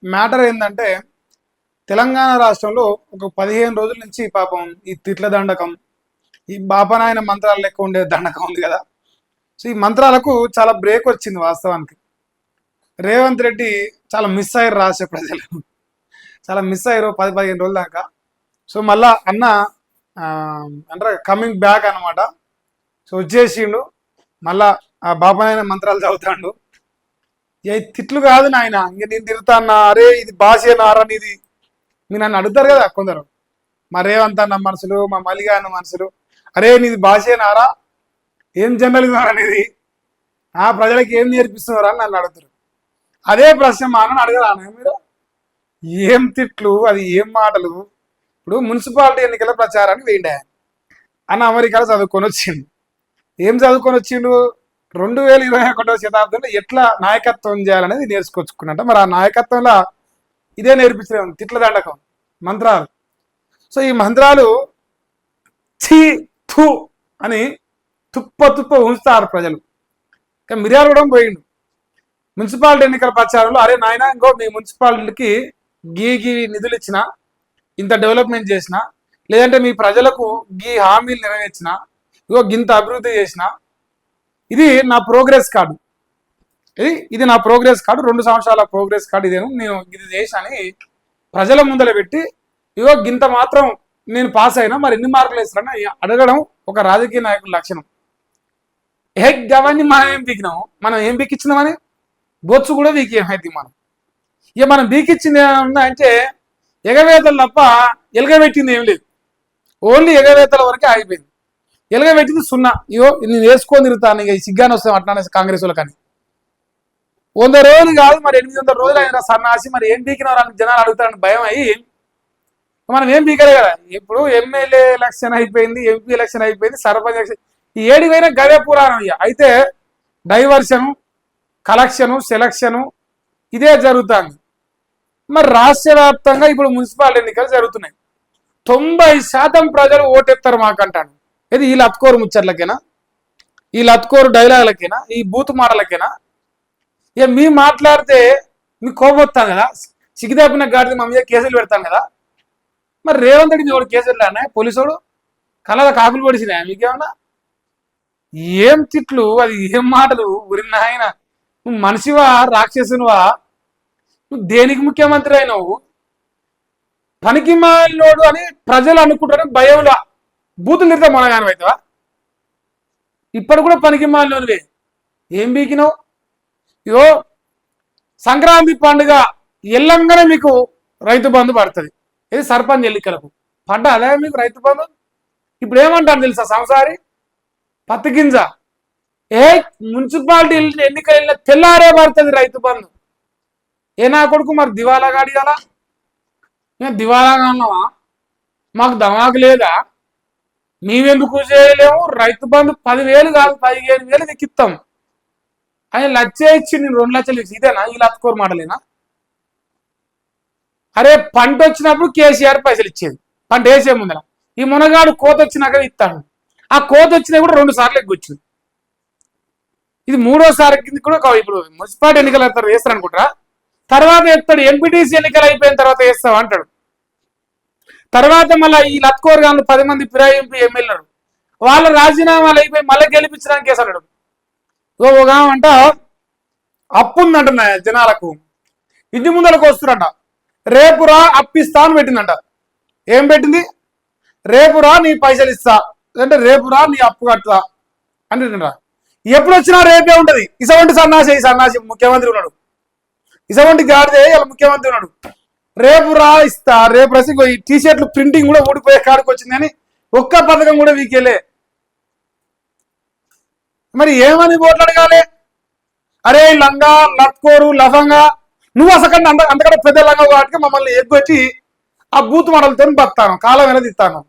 Matter ఏంటంటే తెలంగాణ రాష్ట్రంలో ఒక 15 రోజుల నుంచి పాపం ఈ తిట్ల దండకం, ఈ బాపనాయన మంత్రాలు లెక్క ఉండే దండకం ఉంది కదా. సో ఈ మంత్రాలకు చాలా బ్రేక్ వచ్చింది వాస్తవానికి. రేవంత్ రెడ్డి చాలా మిస్ అయ్యారు, రాష్ట్ర ప్రజలు చాలా మిస్ అయ్యారు 10-15 రోజుల దాకా. సో మళ్ళా అన్న అంటారు కమింగ్ బ్యాక్ అనమాట. సో వచ్చేసిండు, మళ్ళా ఆ బాపనాయన మంత్రాలు చదువుతాడు. ఏ తిట్లు కాదు నాయన, ఇంక నేను తిడతా అన్నా, అరే ఇది భాషేనారా నీది. మీరు నన్ను అడుగుతారు కదా కొందరు, మా రేవంత్ అన్న మనుషులు, మా మలిగా అన్న మనుషులు, అరే నీది భాషేనారా, ఏం జర్నలిజం అనేది, ఆ ప్రజలకు ఏం నేర్పిస్తున్నారా అని నన్ను అడుగుతారు. అదే ప్రశ్న మా అన్నని అడగరా మీరు? ఏం తిట్లు, అది ఏం మాటలు. ఇప్పుడు మున్సిపాలిటీ ఎన్నికల ప్రచారానికి వేయండి అన్న, అమెరికాలో చదువుకొని వచ్చిండు. ఏం చదువుకొని వచ్చిండు? 2021వ శతాబ్దంలో ఎట్లా నాయకత్వం చేయాలనేది నేర్చుకొచ్చుకున్నట్ట. మరి ఆ నాయకత్వంలో ఇదే నేర్పించలేము, తిట్ల దండకం, మంత్రాలు. సో ఈ మంత్రాలు ఛీ థూ అని తుప్ప ఉంచుతారు ప్రజలు. ఇంకా మిర్యాల కూడా పోయిండు మున్సిపాలిటీ ఎన్నికల ప్రచారంలో, అరే నాయన ఇంకో మీ మున్సిపాలిటీకి గీ నిధులు ఇచ్చిన, ఇంత డెవలప్మెంట్ చేసిన, లేదంటే మీ ప్రజలకు గీ హామీలు నెరవేర్చిన, ఇగో గింత అభివృద్ధి చేసిన, ఇది నా ప్రోగ్రెస్ కార్డు, ఇది నా ప్రోగ్రెస్ కార్డు, 2 సంవత్సరాల ప్రోగ్రెస్ కార్డు, ఇదేను నేను ఇది చేశాని ప్రజల ముందర పెట్టి, ఇగో గింత మాత్రం నేను పాస్ అయినా, మరి ఎన్ని మార్కులు వేస్తారని అడగడం ఒక రాజకీయ నాయకుల లక్షణం. గవన్నీ మనం ఏం పీకినాము, మనం ఏం పీకిచ్చినామని బొచ్చు కూడా వీకి ఏమైంది. ఇక మనం బీకిచ్చింది ఏమన్నా అంటే ఎగవేతలు తప్ప ఎలగబెట్టింది ఏం లేదు. ఓన్లీ ఎగవేతల వరకే ఆగిపోయింది. ఎలగబెట్టింది 0. ఇగో నేను వేసుకొని తిరుగుతాను, ఇక సిగ్గాని వస్తాం అట్లా కాంగ్రెస్ వాళ్ళు. కానీ 100 రోజులు కాదు, మరి 800 రోజులు అయినా సన్నాసి, మరి ఏం బీకినారు అని జనాలు అడుగుతారని భయం అయ్యి మనం ఏం బీకలే కదా. ఇప్పుడు ఎమ్మెల్యే ఎలక్షన్ అయిపోయింది, ఎంపీ ఎలక్షన్ అయిపోయింది, సర్పంచ్ ఎలక్షన్, ఈ 7 పోయినా గదే పురాణం. ఇక అయితే డైవర్షను, కలెక్షను, సెలక్షను ఇదే జరుగుతుంది. మరి రాష్ట్ర వ్యాప్తంగా ఇప్పుడు మున్సిపల్ ఎన్నికలు జరుగుతున్నాయి. 90% ప్రజలు ఓటెత్తారు మాకంటాను. ఇది ఈ లత్కోరు ముచ్చట్లకేనా, ఈ లత్కోరు డైలాగులకేనా, ఈ బూత్ మాటలకేనా? ఇక మీ మాట్లాడితే మీకు కోపం వస్తాను కదా, సిగ్గుదాపిన గాడితే మా మీద కేసులు పెడతాను కదా. మరి రేవంత్ రెడ్డి ఎవడు కేసులు లేనా? పోలీసుడు కళ్ళ కాకులు పొడిచినా మీకేమన్నా? ఏం తిట్లు, అది ఏం మాటలు. ఊరిన ఆయన, నువ్వు మనిషివా రాక్షసునివా? నువ్వు దేనికి ముఖ్యమంత్రి అయినావు? పనికి మాలినోడు అని ప్రజలు అనుకుంటారు భయంలో బూతులు తిరితే మొనగాని అవుతావా? ఇప్పటి కూడా పనికి మాలినోనివే. ఏం బీకినావు? ఇగో సంక్రాంతి పండుగ ఎల్లంగానే మీకు రైతు బంధు పడుతుంది. ఇది సర్పంచ్ ఎన్నికలకు పడ్డ అదే మీకు రైతు బంధు. ఇప్పుడు ఏమంటారు తెలుసా సంసారి పత్తి గింజ, మున్సిపాలిటీ ఎన్నికలు వెళ్ళిన తెల్లారే పడుతుంది రైతు బంధు. ఏ నా కొడుకు మరి దివాలా గాడియాలా? మేము దివాలాగా అన్నావా? మాకు దమాకు లేదా? మేమెందుకు చేయలేము? రైతు బంధు 10,000 కాదు 15,000 ఎక్కిస్తాం. ఆయన 1,00,000 ఇచ్చి నేను 2 లక్షలు ఇచ్చి, ఇదేనా ఈ లత్కోరు మాటలేనా? అరే పంట వచ్చినప్పుడు కేసీఆర్ పైసలు ఇచ్చేది, పంట వేసే ముందర. ఈ మునగాడు కోత వచ్చినాక ఇస్తాడు. ఆ కోత వచ్చినా కూడా 2 సార్లు ఎగ్గొచ్చింది. ఇది 3వసారి కింద కూడా. ఇప్పుడు మున్సిపాలిటీ ఎన్నికలు వేస్తారు అనుకుంటారా? తర్వాత ఎత్తాడు, ఎంపీటీసీ ఎన్నికలు అయిపోయిన తర్వాత వేస్తావు అంటాడు. తర్వాత మళ్ళీ ఈ లత్కోర్ గాను 10 మంది ఎంపీ ఎమ్మెల్యేలు వాళ్ళ రాజీనామాలు అయిపోయి మళ్ళీ గెలిపించడానికి వేసాడు. అంట అప్పు ఉందంటున్నా జనాలకు, ఇంటి ముందరకు వస్తురంట. రేపురా అప్పిస్తా అని పెట్టిందంట. ఏం పెట్టింది? రేపురా నీ పైసలు ఇస్తా, అంటే రేపురా నీ అప్పు కట్టుతా అంటుంట. ఎప్పుడు వచ్చినా రేపే ఉంటది. ఇసవంటి సన్నాసి ముఖ్యమంత్రి ఉన్నాడు, ఇసవంటి గాడిదే ఇలా ముఖ్యమంత్రి ఉన్నాడు. రేపు రా ఇస్తా, రేపు రసి టీషర్ట్లు ప్రింటింగ్ కూడా ఊడిపోయే కాడికి వచ్చింది అని ఒక్క పథకం కూడా వీకేలే. మరి ఏమని ఓట్లు అడగాలి? అరే లంగా లత్కోరు లఫంగా, నువ్వు అసలు అంతకంటే పెద్ద లంగా వాటికి మమ్మల్ని ఎగ్గొచ్చి ఆ బూత్ మడలతో బతాను, కాలం వెనదిస్తాను.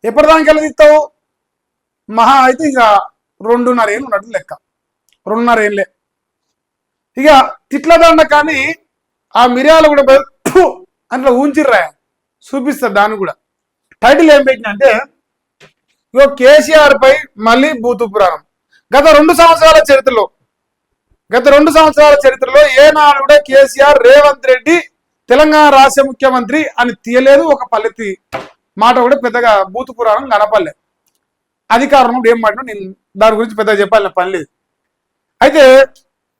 ఎప్పటిదానికి వెనదిస్తావు? మహా అయితే ఇక 2.5 ఏళ్ళు ఉన్నట్టు లెక్క, 2.5 ఏళ్ళే. ఇక తిట్ల దండ. కానీ ఆ మిర్యాల కూడా అట్లా ఊంచిర్రా చూపిస్తా. దాన్ని కూడా టైటిల్ ఏం పెట్టిన అంటే, ఇగో కేసీఆర్ పై మళ్ళీ బూతు పురాణం. గత 2 సంవత్సరాల చరిత్రలో ఏనాడు కూడా కేసీఆర్ రేవంత్ రెడ్డి తెలంగాణ రాష్ట్ర ముఖ్యమంత్రి అని తీయలేదు, ఒక పల్లెత్తి మాట కూడా పెద్దగా బూతు పురాణం కనపడలేదు. అధికారం ఏం మాట నేను దాని గురించి పెద్దగా చెప్పాలని పని లేదు. అయితే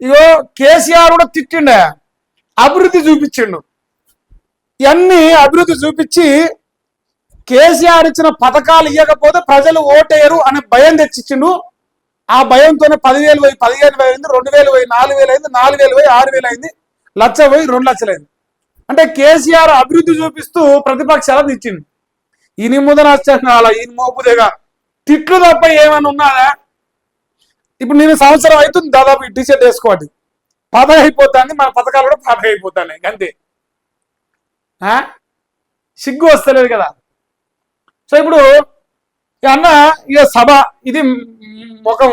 ఇగో కేసీఆర్ కూడా తిట్టిండ, అభివృద్ధి చూపించిండు. ఇవన్నీ అభివృద్ధి చూపించి కేసీఆర్ ఇచ్చిన పథకాలు ఇవ్వకపోతే ప్రజలు ఓటేయరు అనే భయం తెచ్చిచ్చిండు. ఆ భయంతోనే 10,000 పోయి 15,000 అయింది, 2,000 పోయి 4,000 అయింది, 4,000 పోయి 6,000 అయింది, 1,00,000 పోయి 2,00,000 అయింది. అంటే కేసీఆర్ అభివృద్ధి చూపిస్తూ ప్రతిపక్షాలను ఇచ్చింది. ఈయన ముందు నష్టం కావాలా, ఈయన మోపుదేగా తిట్లు తప్ప ఏమైనా ఉన్నదా? ఇప్పుడు నేను సంవత్సరం అవుతుంది దాదాపు ఈ టీషర్ట్ వేసుకోవాలి, పాత అయిపోతాను, మన పథకాలు కూడా పాత అయిపోతాయి అంతే. సిగ్గు వస్తలేదు కదా. సో ఇప్పుడు అన్న ఇక సభ ఇది ముఖం,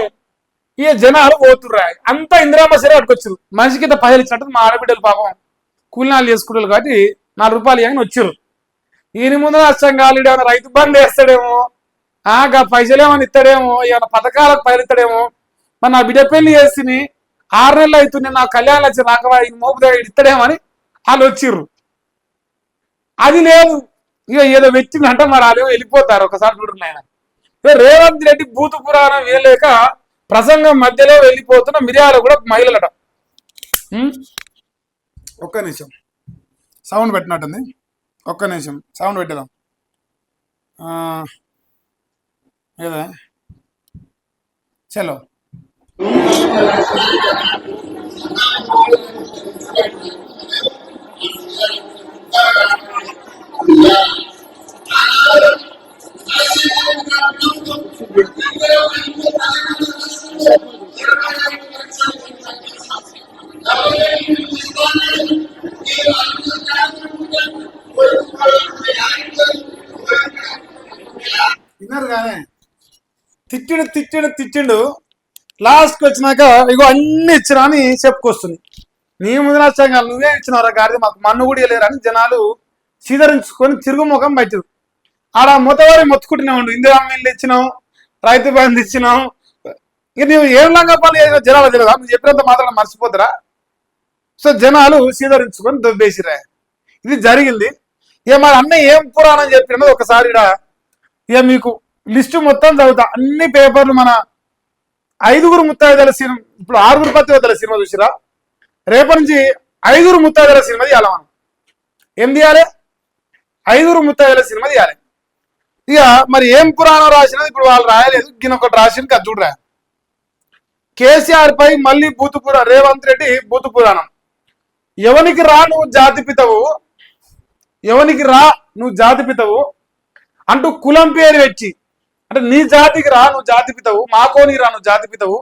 ఇక జనాలు పోతుర్రా అంతా ఇందిరామ్మ సరే అటుకొచ్చారు. మనిషికి ఇంత పైసలు ఇచ్చినట్టు మా ఆడబిడ్డలు పాపం కూలినాలు చేసుకుంటారు కాబట్టి 4 రూపాయలు ఇవ్వని వచ్చారు. ఈయన ముందు నష్టం కావాలి, ఏమైనా రైతు బంధు వేస్తాడేమో, పైసలు ఏమైనా ఇస్తాడేమో, ఏమైనా పథకాలకు పైలు ఇస్తాడేమో. మరి నా బిడ్డ పెళ్లి చేసి 6 నెలలు అవుతుంది, నా కళ్యాణం వచ్చి రాకవా మోపు దగ్గర ఇస్తాడేమో అని వాళ్ళు వచ్చిర్రు. అది లేదు, ఇక ఏదో వ్యక్తిందంటే మరి వాళ్ళు వెళ్ళిపోతారు. ఒకసారి చూడండి ఆయన రేవంత్ రెడ్డి బూతు పురాణం వేయలేక ప్రసంగం మధ్యలో వెళ్ళిపోతున్న మిర్యాలు కూడా మహిళలట. ఒక్క నిమిషం సౌండ్ పెట్టినట్టుంది, ఒక్క నిమిషం సౌండ్ పెట్టేదాం ఏదా చలో. విన్నారు కానీ తిట్టిండు లాస్ట్కి వచ్చినాక ఇగో అన్ని ఇచ్చినా అని చెప్పుకొస్తుంది. నీ ముందు నష్టంగా నువ్వే ఇచ్చినవరా గారి, మాకు మన్ను కూడా లేరని జనాలు సీదరించుకొని తిరుగుముఖం బయటరు. ఆడ మొత్తవారి మొత్తుకుంటూనే ఉండు, ఇందిరామ్మ ఇల్లు ఇచ్చినావు, రైతు బంధు ఇచ్చినావు, ఇక నువ్వు ఏం లంగా పనులు చేసినా జనాలు తెలియదా? నువ్వు చెప్పినంత మాత్రం మర్చిపోతారా? సో జనాలు సీదరించుకొని దొబ్బేసిరా. ఇది జరిగింది. ఇక మరి అన్న ఏం పురాణం చెప్పినది ఒకసారి ఇక మీకు లిస్టు మొత్తం చదువుతా. అన్ని పేపర్లు మన 5గురు ముత్తైదుల సినిమా, ఇప్పుడు 6గురు పత్రికల సినిమా చూసిరా, రేపటి నుంచి 5గురు ముత్తైదుల సినిమా తీయాలి. మనం ఏం తీయాలి? 5గురు ముత్తైదుల సినిమా తీయాలి. ఇక మరి ఏం పురాణం రాసినది ఇప్పుడు వాళ్ళు రాయలేదు, గిన ఒకటి రాసింది కదా చూడరా. కేసీఆర్ పై మళ్ళీ బూతు పురాణం, రేవంత్ రెడ్డి బూతు పురాణం. ఎవనికి రా నువ్వు జాతిపితవు, ఎవనికి రా నువ్వు జాతిపితవు అంటూ కులం పేరు వచ్చి, అంటే నీ జాతికి రా నువ్వు జాతిపితవు, మాకోనికి రా నువ్వు జాతిపితవు.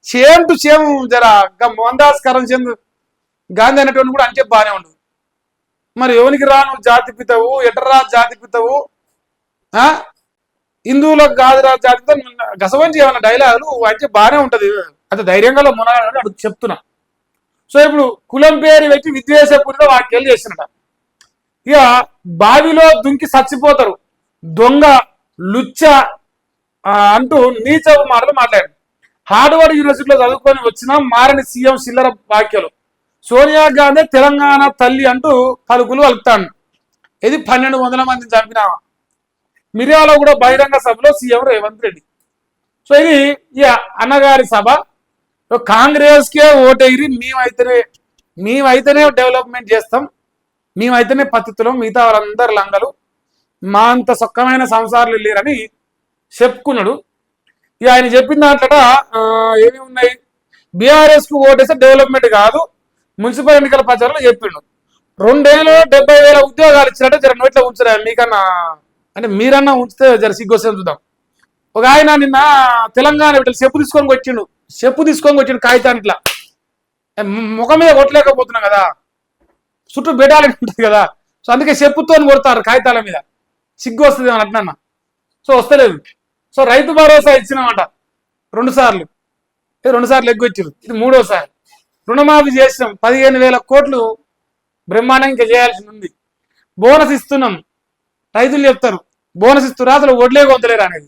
సేమ్ టు సేమ్ జర మోహన్ దాస్ కరంచంద్ గాంధీ అనేటువంటి కూడా అంటే బాగానే ఉండదు. మరి ఎవరికి రా నువ్వు జాతిపితవు, ఎటరా జాతిపితవు, హిందువులకు కాదురా జాతిపిత గసవంచి ఏమన్నా డైలాగులు అంటే బాగానే ఉంటది. అది ధైర్యంగా మునగాడు అడుగు చెప్తున్నా. సో ఇప్పుడు కులం పేరు పెట్టి విద్వేషపూరిత వాక్యాలు చేస్తున్నట. ఇక బావిలో దుంకి చచ్చిపోతారు దొంగ లుచ్చ అంటూ నీచ మాటలు మాట్లాడారు. హార్వర్డ్ యూనివర్సిటీలో చదువుకొని వచ్చిన మారని సీఎం చిల్లర వాక్యాలు. సోనియా గాంధీ తెలంగాణ తల్లి అంటూ పలుకులు వలుపుతాను. ఇది 1,200 మందిని చంపిన మిర్యాలో కూడా బహిరంగ సభలో సీఎం రేవంత్ రెడ్డి. సో ఇది ఇక అన్నగారి సభ. కాంగ్రెస్ కే ఓటేరి, మేమైతేనే డెవలప్మెంట్ చేస్తాం, మేమైతేనే పద్ధతులు, మిగతా వాళ్ళందరు లంగలు, మా అంత సొక్కమైన సంసారాలు లేరని చెప్పుకున్నాడు. ఇక ఆయన చెప్పిన దాంట్లో ఏమి ఉన్నాయి, బీఆర్ఎస్ కు ఓటేస్తే డెవలప్మెంట్ కాదు, మున్సిపల్ ఎన్నికల ప్రచారంలో చెప్పిండు. 2 ఏళ్ళు 70,000 ఉద్యోగాలు ఇచ్చినట్టే జర నోట్లో ఉంచరా మీకన్నా, అంటే మీరన్నా ఉంచితే జర సిగ్గొస్తే చూద్దాం. ఒక ఆయన నిన్న తెలంగాణ బిడ్డలు చెప్పు తీసుకొని వచ్చిండు కాగితాన్ని ఇట్లా ముఖం మీద కొట్టలేకపోతున్నాం కదా, చుట్టూ బెడాలని ఉంటుంది కదా, సో అందుకే చెప్పుతో కొడతారు కాగితాల మీద, సిగ్గు వస్తుంది అని అంటున్నా. సో వస్తలేదు. సో రైతు భరోసా ఇచ్చినామట 2 సార్లు, 2 సార్లు ఎగ్గొచ్చారు, ఇది 3వసారి. రుణమాఫీ చేసినాం, 15,000 కోట్లు బ్రహ్మాండంగా చేయాల్సి ఉంది. బోనస్ ఇస్తున్నాం, రైతులు చెప్తారు బోనస్ ఇస్తున్నారు, అసలు వడ్లే కొంతలేరు అనేది.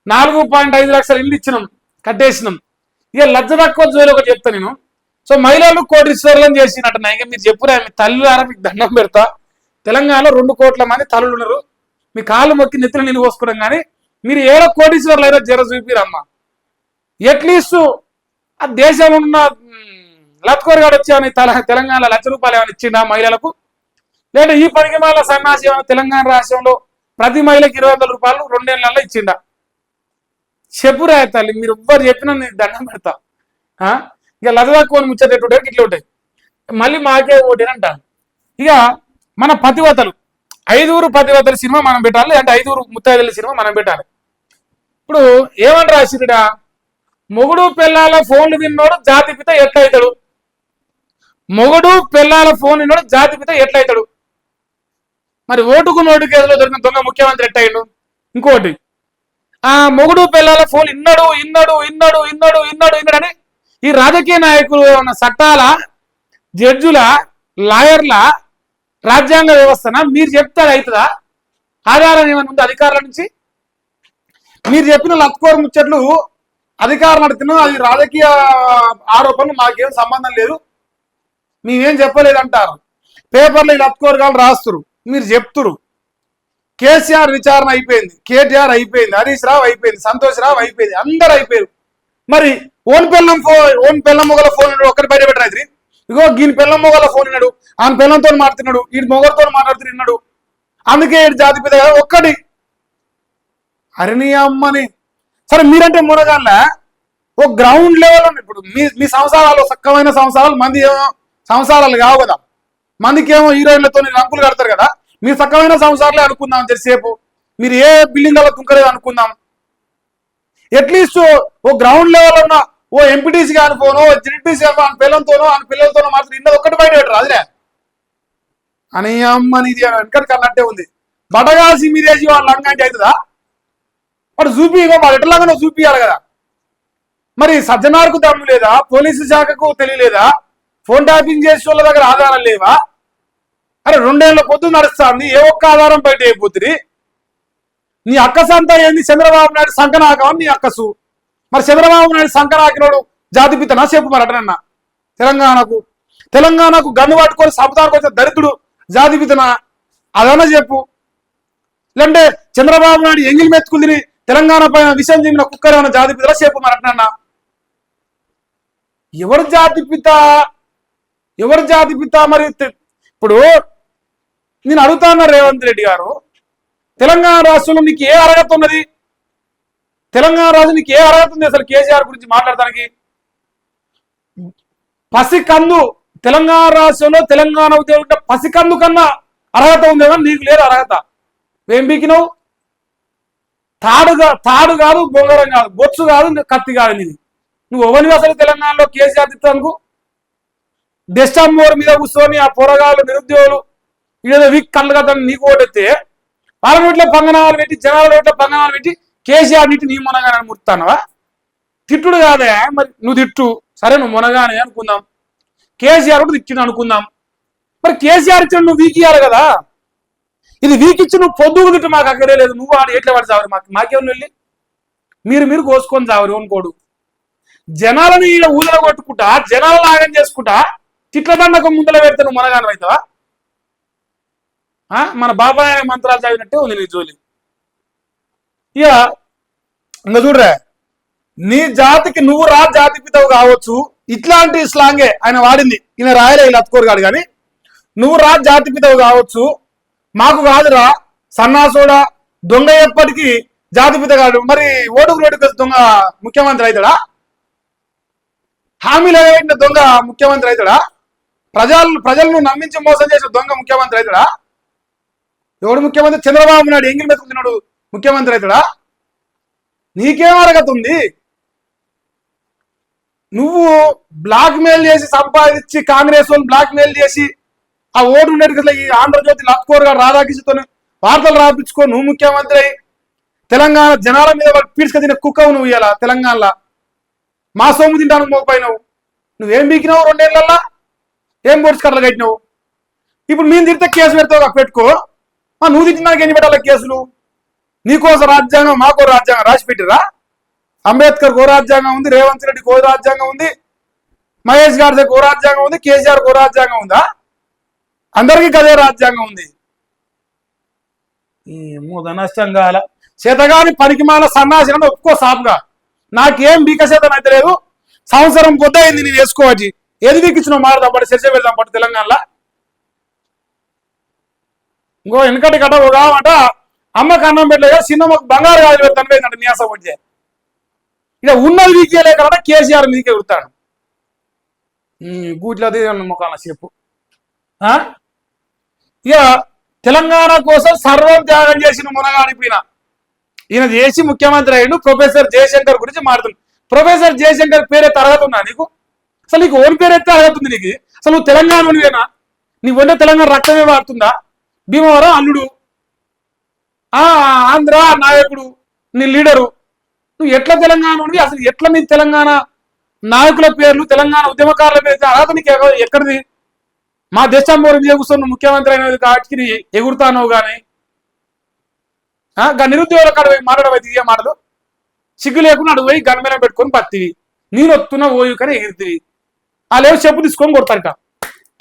4.5 లక్షల ఇల్లు ఇచ్చినాం, కట్టేసినాం. ఇక లజ్జ తక్కువ జోలు ఒకటి చెప్తా నేను. సో మహిళలు కోటీశ్వరులను చేసినట్టున్నా ఇంకా మీరు చెప్పురా మీ తల్లులారా మీకు దండం పెడతా. తెలంగాణలో 2 కోట్ల మంది తల్లులు ఉన్నారు. మీ కాళ్ళు మొక్కి నెత్తులు నీళ్ళు పోసుకోవడం కానీ మీరు 7 కోటీశ్వరులు అయినా జర చూపిరమ్మా. ఎట్లీస్ట్ ఆ దేశంలో ఉన్న లత్కోర్ గారు వచ్చి తెలంగాణలో ₹1,00,000 ఏమైనా ఇచ్చిండా మహిళలకు? లేదా ఈ పరిగమాల సన్నాసి ఏమైనా తెలంగాణ రాష్ట్రంలో ప్రతి మహిళకి ₹200 2 ఏళ్ళల్లో ఇచ్చిండా? చెప్పురా తల్లి, మీరు ఎవ్వరు చెప్పినా నేను దండం పెడతా. ఇక లజదాక్కుని ముచ్చటేటుంటే ఇట్లా ఉంటాయి. మళ్ళీ మాకే ఓటేనంట. ఇక మన పతివతలు 5 పతివతల సినిమా మనం పెట్టాలి, అంటే 5 ముత్తైదుల సినిమా మనం పెట్టాలి. ఇప్పుడు ఏమని రాసిడా, మొగుడు పిల్లల ఫోన్లు విన్నోడు జాతిపిత ఎట్లయితాడు? మొగుడు పిల్లల ఫోన్ విన్నోడు జాతిపిత ఎట్లయితాడు? మరి ఓటుకు నోటు కేసులో దొరికిన దొంగ ముఖ్యమంత్రి ఎట్టయిండు? ఇంకోటి, ఆ మొగుడు పిల్లల ఫోన్ ఇన్నడు అని ఈ రాజకీయ నాయకులు ఉన్న చట్టాల, జడ్జుల, లాయర్ల, రాజ్యాంగ వ్యవస్థన మీరు చెప్తే అవుతుందా? ఆధారం ఏమైనా ఉంది అధికారుల నుంచి? మీరు చెప్పిన లత్కోర్ ముచ్చట్లు అధికారులు నడుతున్నా అది రాజకీయ ఆరోపణలు, మాకేం సంబంధం లేదు, మేమేం చెప్పలేదంటారు. పేపర్లో లత్కోర్ గారు రాస్తురు, మీరు చెప్తురు. కేసీఆర్ విచారణ అయిపోయింది, కేటీఆర్ అయిపోయింది, హరీష్ రావు అయిపోయింది, సంతోష్ రావు అయిపోయింది, అందరు అయిపోయారు. మరి ఓన్ పెళ్ళం మొగల ఫోన్ ఒక్కటి బయట పెట్టరు. ఇగో ఈయన పెళ్ళం మొగల ఫోన్ విన్నాడు, ఆయన పెళ్ళంతో మాట్లాడుతున్నాడు, ఈ మొగలతో మాట్లాడుతున్నాడు, అందుకే జాతిపిత ఒక్కటి అరణి అమ్మని. సరే మీరంటే మునగాళ్ళ ఓ గ్రౌండ్ లెవెల్ ఇప్పుడు మీ సంసారాలు సక్కమైన సంసారాలు, మంది ఏమో సంసారాలు కావు కదా, మందికి ఏమో హీరోయిన్లతో రంకులు కడతారు కదా. మీరు సక్కమైన సంసారాలే అనుకుందాం జరిసేపు, మీరు ఏ బిల్డింగ్ అలా తుంకలేదు అనుకుందాం. అట్లీస్ట్ ఓ గ్రౌండ్ లెవెల్ ఉన్న ఓ ఎంపీటీసీ కాని ఫోను, జెడ్పీసీ ఆయన పిల్లలతోనో ఆయన పిల్లలతోనో మాత్రం ఇన్నది ఒక్కటి బయట పెట్టరు అదిలే అని అమ్మని. ఇది వెనకటికి అన్నట్టే ఉంది. బటగాసి మీరేసి వాళ్ళు లంగంటే అవుతుందా? వాడు చూపిగో, వాడు ఎట్లాగానో చూపియాలి కదా. మరి సజ్జనార్కు దమ్ము లేదా? పోలీసు శాఖకు తెలియలేదా? ఫోన్ ట్యాపింగ్ చేసే వాళ్ళ దగ్గర ఆధారాలు లేవా? అరే 2 ఏళ్ల పొద్దు నడుస్తుంది, ఏ ఒక్క ఆధారం బయట అయిపోతుంది. నీ అక్కసంతా ఏంది? చంద్రబాబు నాయుడు సంకనాకం నీ అక్కసు. మరి చంద్రబాబు నాయుడు సంకనాకినోడు జాతిపితనా చెప్పు మరి అటనన్నా. తెలంగాణకు గన్ను పట్టుకొని సబుతానికి వచ్చే దరిద్రుడు జాతిపితనా? అదన్నా చెప్పు. లేదంటే చంద్రబాబు నాయుడు ఎంగిలి మెత్తుకుని తెలంగాణ పైన విషయం చెప్పిన కుక్కర్ ఏమన్నా జాతిపితలా చెప్పు మరి అటనన్నా. ఎవరు జాతిపిత? మరి ఇప్పుడు నేను అడుగుతాను రేవంత్ రెడ్డి గారు, తెలంగాణ రాష్ట్రంలో నీకు ఏ అర్హత ఉన్నది? తెలంగాణ రాష్ట్రం నీకు ఏ అర్హత ఉంది అసలు కేసీఆర్ గురించి మాట్లాడటానికి? పసికందు తెలంగాణ రాష్ట్రంలో తెలంగాణ ఉద్యోగం పసికందు కన్నా అర్హత ఉందేమో, నీకు లేదు అర్హత. ఏం బీకినావు? తాడు కాదు, బొంగరం కాదు, బొత్సు కాదు, కత్తి కాదు. నీది నువ్వు ఎవరిని అసలు తెలంగాణలో కేసీఆర్ తిత్తానుకు? డెస్టామోర్ మీద కూర్చొని ఆ పొరగాళ్ళు నిరుద్యోగులు ఇదేదో వీక్ కళ్ళు కదా నీకు ఓటెత్తే, వాళ్ళ నోట్లో పంగనాలు పెట్టి, జనాల నోట్లో పంగనాలు పెట్టి కేసీఆర్ నీటి నీ మునగానే ముడుతున్నావా? తిట్టుడు కాదే మరి, నువ్వు తిట్టు సరే, నువ్వు మునగానే అనుకుందాం, కేసీఆర్ కూడా తిట్టిన అనుకుందాం. మరి కేసీఆర్ ఇచ్చిన నువ్వు వీక్ ఇయ్యాలి కదా. ఇది వీక్ ఇచ్చి నువ్వు పొద్దుకు తిట్టు, మాకు అక్కడే లేదు. నువ్వు ఆడు ఎట్లా పడి చావరు, మాకేమో వెళ్ళి మీరు కోసుకొని చావరు అనుకోడు. జనాలను ఈడ ఊదల కొట్టుకుంటా, జనాలను ఆగం చేసుకుంటా, తిట్ల దండకం ముందర పెడితే నువ్వు మునగానం అవుతావా? మన బాబాయ్ మంత్రాలు చదివినట్టే ఉంది నీ జోలి. ఇక ఇంకా చూడరా, నీ జాతికి నువ్వు జాతిపితవు కావచ్చు, ఇట్లాంటి స్లాంగే ఆయన వాడింది. ఈయన రాయలే లత్కోర్ గాడు, కానీ నువ్వు జాతిపితవు కావచ్చు, మాకు కాదురా సన్నాసోడా దొంగ ఎప్పటికీ జాతిపిత కాదు. మరి ఓటుకు దొంగ ముఖ్యమంత్రి అవుతాడా? హామీలు వేసిన దొంగ ముఖ్యమంత్రి అవుతాడా? ప్రజలను నమ్మించి మోసం చేసిన దొంగ ముఖ్యమంత్రి అవుతాడా? ఎవడు ముఖ్యమంత్రి? చంద్రబాబు నాయుడు ఎంగిల్ మెతుకుతున్నాడు ముఖ్యమంత్రి అవుతాడా? నీకేం అర్హత ఉంది? నువ్వు బ్లాక్ మెయిల్ చేసి సంపాదించి, కాంగ్రెస్ వాళ్ళు బ్లాక్ మెయిల్ చేసి ఆ ఓటు ఉండేది కదా, ఈ ఆంధ్రజ్యోతి లత్కోర్ గారు రాధాకృష్ణతో వార్తలు రాపించుకో నువ్వు ముఖ్యమంత్రి అయి తెలంగాణ జనాల మీద పీడ్చుక తినే కుక్కవు నువ్వు. ఇలా తెలంగాణలో మా సొమ్ము తింటాను మోపోయినావు. నువ్వేం బీకినావు 2 ఏళ్లల్లా? ఏం బోర్డ్స్ కట్టలు కట్టినావు? ఇప్పుడు మేము తింటే కేసు పెడతావు, పెట్టుకో. నువ్వు తిట్టినాక ఎన్ని పెట్టాల కేసులు? నీకోసం రాజ్యాంగం, మాకో రాజ్యాంగం రాసి పెట్టిరా? అంబేద్కర్ కో రాజ్యాంగం ఉంది, రేవంత్ రెడ్డి కో రాజ్యాంగం ఉంది, మహేష్ గారి గో రాజ్యాంగం ఉంది, కేసీఆర్ గో రాజ్యాంగం ఉందా? అందరికీ గదే రాజ్యాంగం ఉంది. ఈ మూద నష్టం కాల చేతగాని పనికిమాల సన్నాసిని ఒప్పుకో సాపుగా. నాకేం బీకసేతం అయితే లేదు. సంవత్సరం కొద్ది అయింది నేను వేసుకోవచ్చు. ఏది బీకిచ్చినావు మారుదాం పడి చర్చ వెళ్దాం పట్టు తెలంగాణలో. ఇంకో వెనకటి గట కావట అమ్మకు అన్నం పెట్టలేక చిన్నమ్మకు బంగారు గాజులు పెడతాను పోయిందంట న్యాస వచ్చే. ఇక ఉన్నది వీకేలేక కేసీఆర్ మీకే కుడతాడు. గూట్లది ముఖాల చెప్పు. ఇక తెలంగాణ కోసం సర్వం త్యాగం చేసిన మునగాడిపోయిన ఈయన చేసి ముఖ్యమంత్రి అయ్యిండు. ప్రొఫెసర్ జయశంకర్ గురించి మాట్లాడుతుంది. ప్రొఫెసర్ జయశంకర్ పేరే తరగతి ఉన్నా నీకు? అసలు నీకు ఓన్ పేరు ఎత్తే తరగతి ఉంది నీకు? అసలు నువ్వు తెలంగాణవేనా? నీ వండే తెలంగాణ రక్తమే వాడుతుందా? భీమవరం అల్లుడు, ఆంధ్ర నాయకుడు, నీ లీడరు. నువ్వు ఎట్లా తెలంగాణ ఉండి అసలు ఎట్లా నీ తెలంగాణ నాయకుల పేర్లు తెలంగాణ ఉద్యమకారుల పేరు అర్హత నీకు ఎక్కడిది? మా దేశం మీద కూర్చొని ముఖ్యమంత్రి అయినది కాబట్టి ఎగురుతానవు కానీ నిరుద్యోగుల కాడ పోయి మాట్లాడబోయి ఇదే మాటలు సిగ్గు లేకుండా అడుగు పోయి గణమేళ పెట్టుకొని బతివి. నేను వస్తున్నా ఓయు కానీ ఎగిరితివి. వాళ్ళేమో చెప్పు తీసుకొని కొడతారట.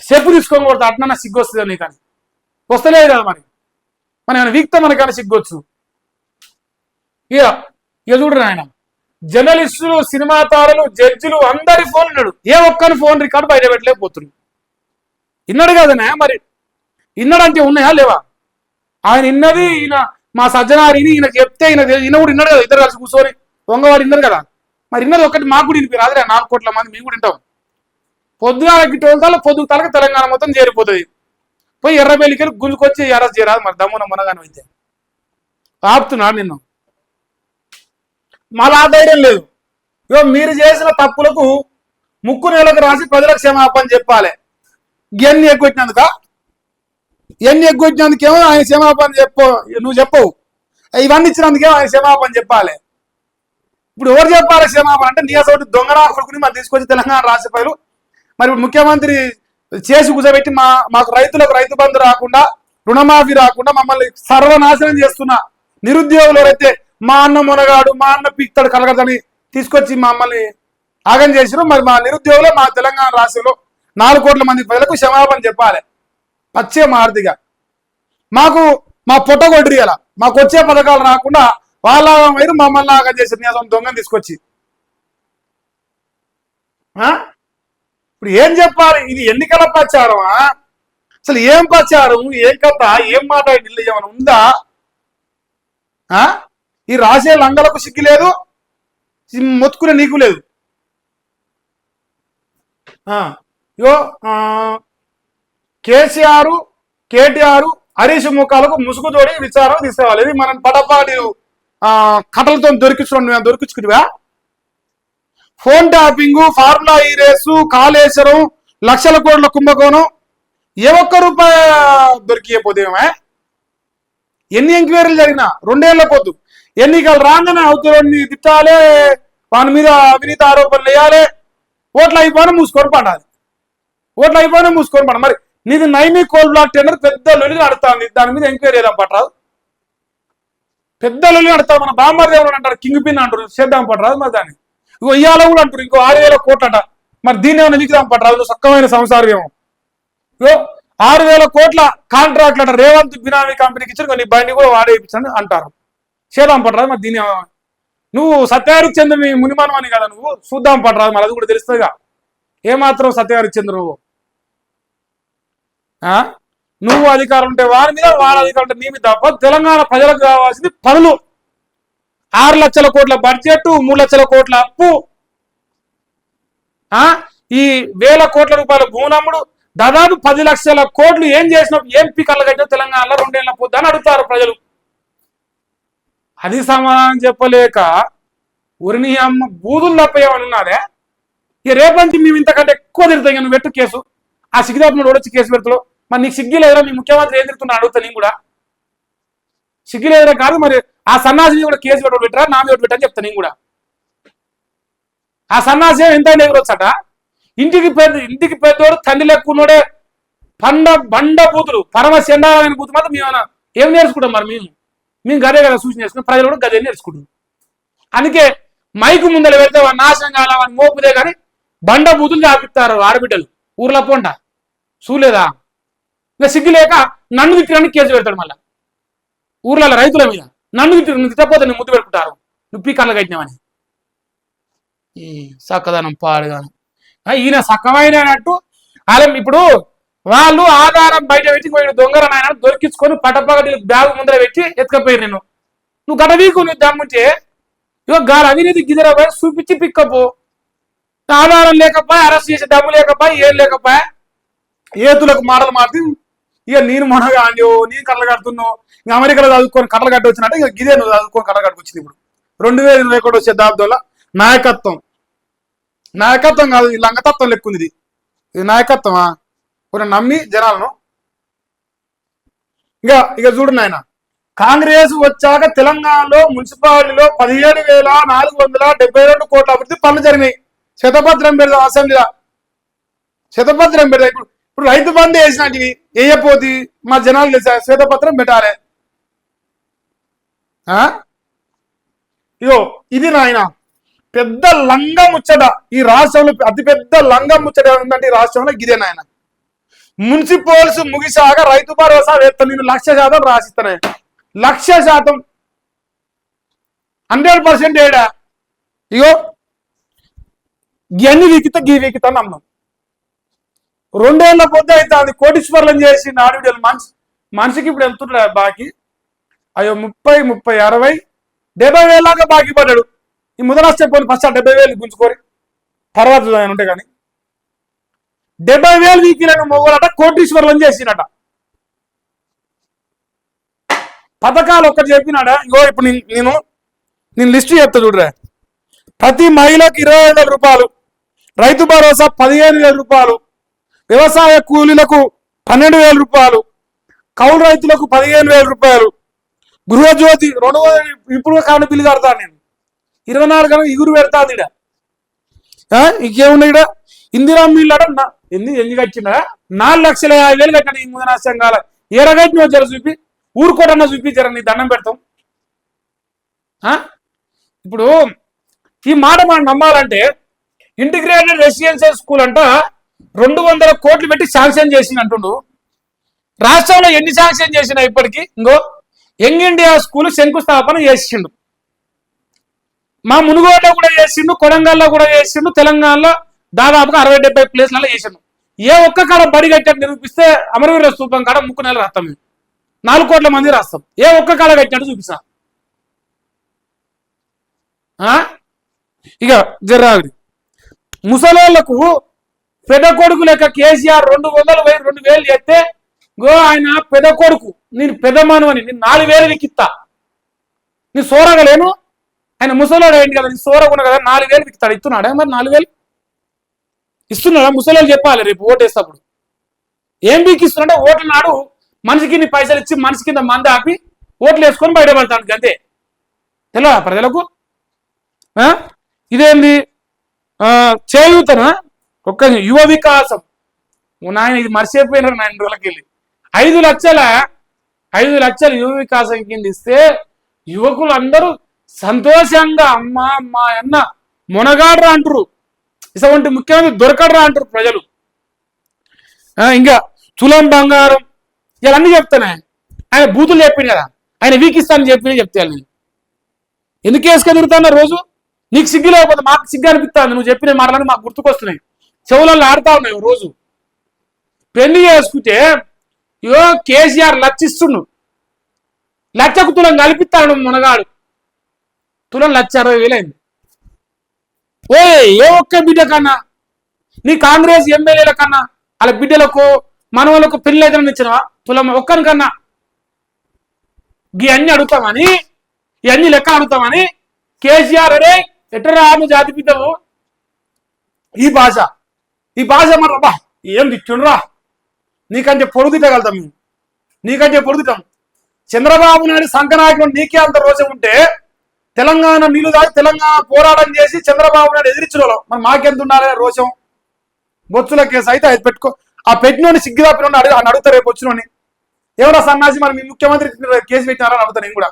చెప్పు తీసుకొని కొడతా అట్లా సిగ్గు వస్తుంది నీ కానీ వస్తలేదు కదా. మరి ఏమైనా వీక్తా మనకైనా సిగ్గొచ్చు. ఇక చూడరు ఆయన జర్నలిస్టులు, సినిమా తారలు, జడ్జిలు అందరి ఫోన్ ఉన్నాడు. ఏ ఒక్కరి ఫోన్ రికార్డు బయట పెట్టలేకపోతున్నాడు. ఇన్నాడు కదనే. మరి ఇన్నాడంటే ఉన్నాయా లేవా? ఆయన ఇన్నది ఈయన మా సజ్జనారిని ఈయన చెప్తే ఈయన కూడా ఇన్నాడు కదా. ఇద్దరు కలిసి కూర్చొని వంగవాడు ఇన్నారు కదా. మరి ఇన్నది ఒకటి మాకు కూడా వినిపి రాదులే. 4 కోట్ల మంది మేము కూడా వింటాం. పొద్దుగా గిట్టోళ్ళ పొద్దు తలక తెలంగాణ మొత్తం చేరిపోతుంది. పోయి ఎర్రబెల్లికెళ్ళి గుంజుకొచ్చి అరెస్ట్ చేయరాదు. మరి దమ్మున మునగానే అయితే ఆపుతున్నాడు నిన్ను. మళ్ళా ధైర్యం లేదు. మీరు చేసిన తప్పులకు ముక్కు నెలకు రాసి ప్రజలకు క్షమాపణ చెప్పాలి. ఎన్ని ఎగ్గొట్టినందుక ఎన్ని ఎగ్గొట్టినందుకేమో ఆయన క్షమాపణ నువ్వు చెప్పవు. ఇవన్నీ ఇచ్చినందుకేమో ఆయన క్షమాపణ చెప్పాలి. ఇప్పుడు ఎవరు చెప్పాలి క్షమాపణ? అంటే నీ అసలు దొంగనా కొడుకుని మరి తీసుకొచ్చి తెలంగాణ రాష్ట్ర ప్రజలు మరి ఇప్పుడు ముఖ్యమంత్రి చేసి కూర్చోబెట్టి మాకు రైతులకు రైతు బంధు రాకుండా, రుణమాఫీ రాకుండా మమ్మల్ని సర్వనాశనం చేస్తున్నా నిరుద్యోగులు ఎవరైతే మా అన్న మునగాడు, మా అన్న పీక్తాడు కలగదని తీసుకొచ్చి మమ్మల్ని ఆగం చేసినారు. మరి మా నిరుద్యోగులు మా తెలంగాణ రాష్ట్రంలో 4 కోట్ల మంది ప్రజలకు క్షమాపణ చెప్పాలి. పచ్చే మారుతిగా మాకు మా పొట్ట కొట్టిరి అలా మాకు వచ్చే పథకాలు రాకుండా వాళ్ళ వైరు మమ్మల్ని ఆగం చేసారు. నీ దొంగని తీసుకొచ్చి ఇప్పుడు ఏం చెప్పాలి? ఇది ఎన్నికల ప్రచారమా? అసలు ఏం ప్రచారం, ఏం కథ, ఏం మాట ఏమైనా ఉందా? ఈ రాసే లంగలకు సిగ్గు లేదు, మొత్తుకునే నీకు లేదు. కేసీఆర్, కేటీఆర్, హరీష్ ముఖాలకు ముసుగు తోడి విచారణ తీసుకోవాలి. ఇది మనం పటపాటి కథలతో దొరికించుకుంటువా? ఫోన్ ట్యాపింగ్, ఫార్ములా ఈ రేసు, కాళేశ్వరం, లక్షల కోట్ల కుంభకోణం ఏ ఒక్క రూపాయి దొరికిపోతేమే. ఎన్ని ఎంక్వైరీలు జరిగినా 2 ఏళ్ల పొద్దు ఎన్నికలు రాగానే అవతలని తిట్టాలి, వాని మీద అవినీతి ఆరోపణలు వేయాలి. ఓట్లు అయిపోయినా మూసుకొని పడాలి. మరి నీది నైమి కోల్ బ్లాక్ టెండర్ పెద్ద లొలి నడుతుంది. దాని మీద ఎంక్వైరీ ఏదాం పట్టరాదు. పెద్ద లొలి నడుతుంది. మన బాంబర్ దేవుడు అంటారు, కింగ్ పిన్ అంటారు, చేద్దాం పట్టరాదు. మరి దాన్ని ఇయ్యాల కూడా అంటారు ఇంకో 6,000 కోట్లట. మరి దీన్ని ఏమైనా వికిదాం పట్టరాదు. సక్కమైన సంసారం ఏమో 6,000 కోట్ల కాంట్రాక్ట్ అట రేవంత్ బినామీ కంపెనీకి ఇచ్చారు. నీ బండి కూడా వాడే ఇప్పించండి అంటారు. చేద్దాం పట్టరాదు. మరి దీన్ని నువ్వు సత్యహరిశ్చంద్రుని మునిమానం అని కదా నువ్వు చూద్దాం పట్టరాదు. మరి అది కూడా తెలుస్తుందిగా ఏమాత్రం సత్యహరిశ్చంద్రు. నువ్వు అధికారం ఉంటే వారి మీద, వాళ్ళ అధికారం ఉంటే నీ మీద. తప్ప తెలంగాణ ప్రజలకు కావాల్సింది పనులు. 6 లక్షల కోట్ల బడ్జెట్, 3 లక్షల కోట్ల అప్పు, ఈ 1,000 కోట్ల రూపాయల భూనమ్ముడు, దాదాపు 10 లక్షల కోట్లు ఏం చేసినప్పుడు ఏం పీకలు కట్టిన తెలంగాణలో 2 ఏళ్ల పొద్దు అని అడుగుతారు ప్రజలు. అది సమాధానం చెప్పలేక ఉరిని అమ్మ బూదులు తప్పేమని ఉన్నారే. ఇక రేపంచి మేము ఇంతకంటే ఎక్కువ తిడతాం. నువ్వు పెట్టు కేసు. ఆ సిగ్గుదాపు వచ్చి కేసు పెడతావు. మరి నీకు సిగ్గు లేదురా? మీ ముఖ్యమంత్రి ఏం తిడుతున్నా అడుగుతా. నేను కూడా సిగ్గు లేదురా కాదు. మరి ఆ సన్నాసిని కూడా కేసు పెట్టరా, నా మీద పెట్టని చెప్తా. నేను కూడా ఆ సన్నాసి ఎంత ఎగురొచ్చట. ఇంటికి పెద్దోడు, తండ్రి లెక్కున్నోడే బండ బూతులు, పరమ చెండాలైన బూతు మాత్రం మేము ఏం నేర్చుకుంటాం? మరి మేము గదే కదా సూచన చేసుకున్నాం. ప్రజలు కూడా గదే నేర్చుకుంటాం. అందుకే మైకు ముందర పెడితే వాడు నాశనం కావాలా, వాడిని మోపుదే కానీ బండ బూతులు చాపిస్తారు ఆడబిడ్డలు ఊర్లో పోంట చూలేదా ఇంకా సిగ్గు లేక నన్ను తిట్టడానికి కేసు పెడతాడు మళ్ళా ఊర్లలో రైతుల మీద నన్ను తిట్టపోతే నేను ముద్దు పెట్టుకుంటారు నువ్వు పీ కళ్ళ కట్టినామని ఈ చక్కదనం పాడుగాను ఈయన సక్కమైన అన్నట్టు అలా ఇప్పుడు వాళ్ళు ఆధారం బయట పెట్టి పోయిన దొంగల నాయన దొరికించుకొని పటపగటి బ్యాగ్ ముందర పెట్టి ఎత్తుకపోయారు నేను నువ్వు గడవీకు నువ్వు దమ్ముంటే ఇగో గాలి అవినీతి గిదరపై చూపించి పిక్కపో ఆధారం లేకపోయా అరెస్ట్ చేసే డబ్బు లేకపోయా ఏం లేకపోయా ఏతులకు మాటలు మారి ఇక నేను మనగా నేను కళ్ళ కడుతున్నావు ఇంకా అమెరికాలో చదువుకొని కళ్ళ కట్టి వచ్చినట్టు ఇక గిదే నువ్వు చదువుకొని కళ్ళ కట్టుకొచ్చింది ఇప్పుడు 2021 శతాబ్దంలో నాయకత్వం కాదు ఈ లంగతత్వం లెక్కుంది ఇది నాయకత్వమా కొన్ని నమ్మి జనాలను ఇక చూడు నాయన కాంగ్రెస్ వచ్చాక తెలంగాణలో మున్సిపాలిటీలో 17,472 కోట్ల అభివృద్ధి పనులు జరిగినాయి శతపత్రం పెడదాం అసెంబ్లీలో శతపత్రం పెడదాం ఇప్పుడు రైతు బంధు వేసినవి వేయపోతే మా జనాలు తెలుసా శ్వేతపత్రం పెట్టాలి ఇగో ఇది నాయన పెద్ద లంగం ముచ్చట ఈ రాష్ట్రంలో అతిపెద్ద లంగం ముచ్చట ఉందంటే ఈ రాష్ట్రంలో ఇదే నాయన మున్సిపల్స్ ముగిసాక రైతు భరోసా వేస్తా నేను 1,00,000% రాసిస్తానే 1,00,000 100% ఏడా ఇగో గన్ని వీకితా నమ్మం 2 ఏళ్ల పొద్దు అయితే అది కోటీశ్వర్లం చేసి నాడు మనిషికి ఇప్పుడు ఎంత బాకీ అయ్యో 30, 60, 70,000 దాకా బాకీ పడ్డాడు ఈ ముదరాష్ట్ర పోయి ఫస్ట్ 70,000 గుంజుకోరి తర్వాత ఉంటాయి కానీ 70,000 వీకిలను మొగలట కోటీశ్వర్లం చేసినట పథకాలు ఒక్కటి చెప్పినాడా ఇగో ఇప్పుడు నేను లిస్టు చెప్తా చూడరా ప్రతి మహిళకు 25,000 రూపాయలు రైతు భరోసా 15,000 రూపాయలు వ్యవసాయ కూలీలకు 12,000 రూపాయలు కౌలు రైతులకు 15,000 రూపాయలు గృహజ్యోతి 200 ఇప్పుడు కాని బిల్లు కడతాను నేను 24 గంటలు ఇగురు పెడతాను ఇడ ఇంకేమున్నా ఇడ ఇందిరా మిల్లు అట ఎన్ని కట్టినా 4,50,000 కట్టాను ఈ ముందు సంఘాల ఏడగట్టిన జర చూపి ఊరుకోటన్నా చూపించారా నీ దండం పెడతాం ఇప్పుడు ఈ మాట మనం నమ్మాలంటే ఇంటిగ్రేటెడ్ రెసిడెన్షియల్ స్కూల్ అంట 200 కోట్లు పెట్టి శాంక్షన్ చేసింది అంటుండు రాష్ట్రంలో ఎన్ని శాంక్షన్ చేసినా ఇప్పటికీ ఇంకో యంగ్ ఇండియా స్కూల్ శంకుస్థాపన చేసిండు మా మునుగోడులో కూడా చేసిండు కొడంగల్లో కూడా చేసిండు తెలంగాణలో దాదాపుగా 60-70 ప్లేస్లలో చేసిండు ఏ ఒక్క కాడ బడి కట్టినట్టు నిరూపిస్తే అమరవీర స్తూపం కాడ 3 నెలలు రాస్తాం మేము 4 కోట్ల మంది రాస్తాం ఏ ఒక్క కాడ కట్టినట్టు చూపిస్తా ఇక జర్రావిడి ముసలోళ్లకు పెద్ద కొడుకు లెక్క కేసీఆర్ 200,000 చేస్తే గో ఆయన పెద్ద కొడుకు నేను పెద్దమాను అని నేను 4,000 విక్కిస్తా నీ సోరగలేను ఆయన ముసలోడు ఏంటి కదా నీ సోరగున్న కదా 4,000 విక్తాడు ఇస్తున్నాడా మరి 4,000 ఇస్తున్నాడా ముసలోళ్ళు చెప్పాలి రేపు ఓటేస్తప్పుడు ఏం బీకిస్తున్నా ఓట్ల నాడు మనిషికి నీ పైసలు ఇచ్చి మనిషి కింద మంది ఆపి ఓట్లు వేసుకొని బయటపడతాను అంతే తెలియదా ప్రజలకు ఇదేంది చేయూతన ఒక్క యువ వికాసం నాయన ఇది మర్చిపోయినారు 9 రోజులకి వెళ్ళి 5 లక్షల యువ వికాసం కింద ఇస్తే యువకులు అందరూ సంతోషంగా అమ్మా అమ్మా అన్న మునగాడరా అంటారు ఇటువంటి ముఖ్యమంత్రి దొరకడరా అంటారు ప్రజలు ఇంకా తులం బంగారం ఇవన్నీ చెప్తానే ఆయన బూతులు చెప్పింది కదా ఆయన వీకిస్తానని చెప్తే నేను ఎందుకు వేసుకొని తిరుగుతాను రోజు నీకు సిగ్గు లేకపోతే మాకు సిగ్గు అనిపిస్తాను నువ్వు చెప్పిన మాటలని మాకు గుర్తుకొస్తున్నాయి చెవులలో ఆడుతా ఉన్నాయి రోజు పెళ్లి చేసుకుంటే ఇగో కేసీఆర్ లక్షిస్తుండు లక్షకు తులం కల్పిస్తాడు మునగాడు తులం 1,60,000 అయింది ఏ ఒక్క బిడ్డ కన్నా నీ కాంగ్రెస్ ఎమ్మెల్యేల కన్నా వాళ్ళ బిడ్డలకు మనవలకు పెళ్లి అయితే ఇచ్చినవా తులం ఒక్కరికన్నా ఇవన్నీ అడుగుతామని ఇవన్నీ లెక్క అడుగుతామని కేసీఆర్ అరే ఎట్టరా నువ్వు జాతి బిడ్డవు ఈ భాష మరి అబ్బా ఏం దిచ్చుండ్రా నీకంటే పొడుగు తిట్టగలుగుతాం మేము నీకంటే పొడుగుతాం చంద్రబాబు నాయుడు సంకనాయకుడు నీకే అంత రోజు ఉంటే తెలంగాణ నీళ్లు దాటి తెలంగాణ పోరాటం చేసి చంద్రబాబు నాయుడు ఎదిరించిన వాళ్ళు మరి మాకెంత ఉండాలి రోషం బొత్సుల కేసు అయితే అది పెట్టుకో ఆ పెట్టినోని సిగ్గు తప్పిన అడుగుతా రేపు వచ్చినోని ఎవరో సన్నాసి మరి మీ ముఖ్యమంత్రి కేసు పెట్టినారని అడుగుతా నేను కూడా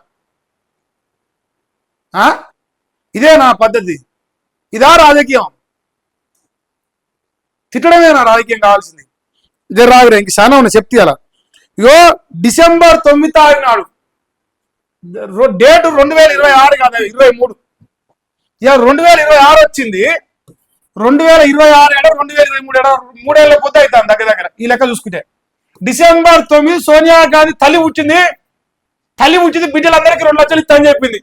ఇదే నా పద్ధతి ఇదా రాజకీయం తిట్టడమే నా రాజకీయం కావాల్సింది. జర్రాగిరే ఇంక చాలా ఉన్నాయి చెప్తే అలా. ఇగో డిసెంబర్ 9 తారీఖు నాడు డేట్ 2026 కాదు 23. ఇక 2026 వచ్చింది. 2026 ఏడో 2023 ఏడో 3 ఏళ్ళ పొద్దు అవుతాను దగ్గర దగ్గర ఈ లెక్క చూసుకుంటే. డిసెంబర్ 9 సోనియా గాంధీ తల్లి పుట్టింది. బిడ్డలందరికీ 2 లక్షలు ఇస్తా అని చెప్పింది.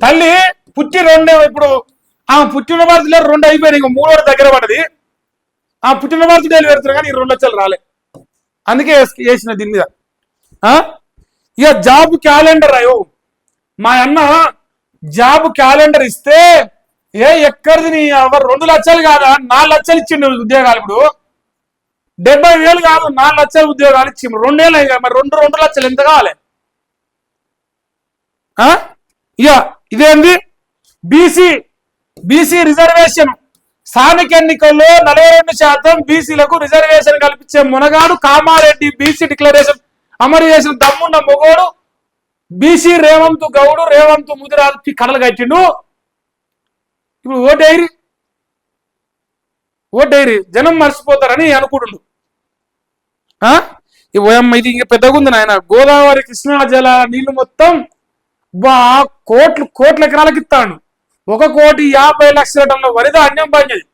తల్లి పుట్టి ఇప్పుడు ఆమె పుట్టిన బర్త్డే 2 అయిపోయినాయి, ఇంకో 3 దగ్గర పడ్డది. ఆ పుట్టిన బర్త్డేలు పెడుతున్నారు కానీ 2 లక్షలు రాలే. అందుకే వేసిన దీని మీద. ఇక జాబ్ క్యాలెండర్ అయ్యో మా అన్న జాబ్ క్యాలెండర్ ఇస్తే ఎక్కడిది నీ 2 లక్షలు కాదా 4 లక్షలు ఇచ్చిండు ఉద్యోగాలు. ఇప్పుడు 70,000 కాదు 4 లక్షల ఉద్యోగాలు ఇచ్చి 2 ఏళ్ళు అయ్యి మరి 2 లక్షలు ఎంత కావాలి? ఇక ఇదేంది బీసీ రిజర్వేషన్ స్థానిక ఎన్నికల్లో 42% బీసీలకు రిజర్వేషన్ కల్పించే మునగాడు కామారెడ్డి బీసీ డిక్లరేషన్ అమలు చేసిన దమ్మున్న మొగోడు బీసీ రేవంత్ గౌడు రేవంత్ ముదిరాజు కడలు కట్టిండు. ఇప్పుడు ఓటైరి జనం మర్చిపోతారని అనుకుంటుండు. ఇది ఇంకా పెద్దగా ఉంది నాయన. గోదావరి కృష్ణా జల నీళ్లు మొత్తం కోట్ల ఎకరాలకు ఇస్తాడు. 1,50,00,000 టన్నుల వరి ధాన్యం పడినది.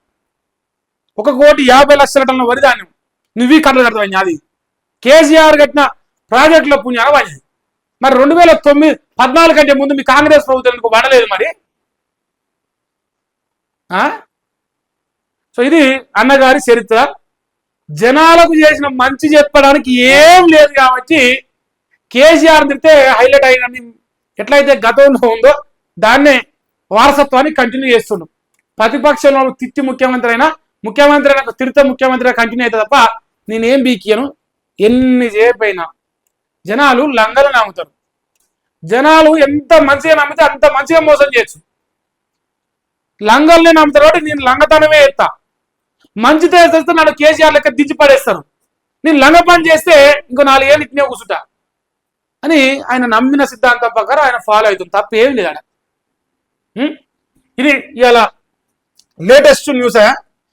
1,50,00,000 టన్నుల వరి ధాన్యం నువ్వు కట్టలు కడతావు. అది కేసీఆర్ కట్టిన ప్రాజెక్టుల పుణ్యాల పడినది. మరి 2014 కంటే ముందు మీ కాంగ్రెస్ ప్రభుత్వం పడలేదు మరి. సో ఇది అన్నగారి చరిత్ర. జనాలకు చేసిన మంచి చెప్పడానికి ఏం లేదు కాబట్టి కేసీఆర్ తిడితే హైలైట్ అయినది. ఎట్లయితే గతంలో ఉందో దాన్నే వారసత్వాన్ని కంటిన్యూ చేస్తుండు. ప్రతిపక్షంలో తిట్టి ముఖ్యమంత్రి అయినా తిడితే ముఖ్యమంత్రి కంటిన్యూ అవుతుంది తప్ప నేనేం బీకియను. ఎన్ని చేయకపోయినా జనాలు లంగలు నమ్ముతారు. జనాలు ఎంత మంచిగా నమ్మితే అంత మంచిగా మోసం చేయొచ్చు. లంగల్ని నమ్ముతారు కాబట్టి నేను లంగతనమే ఎత్తా. మంచి చేస్తే నన్ను కేసీఆర్ లెక్క దించి పడేస్తారు. నేను లంగ పని చేస్తే ఇంకో 4 ఏళ్ళు ఇట్నే కూర్చుంటా అని ఆయన నమ్మిన సిద్ధాంతం ప్రకారం ఆయన ఫాలో అవుతుంది. తప్ప ఏం లేదు. ఇది ఇవాళ లేటెస్ట్ న్యూస్.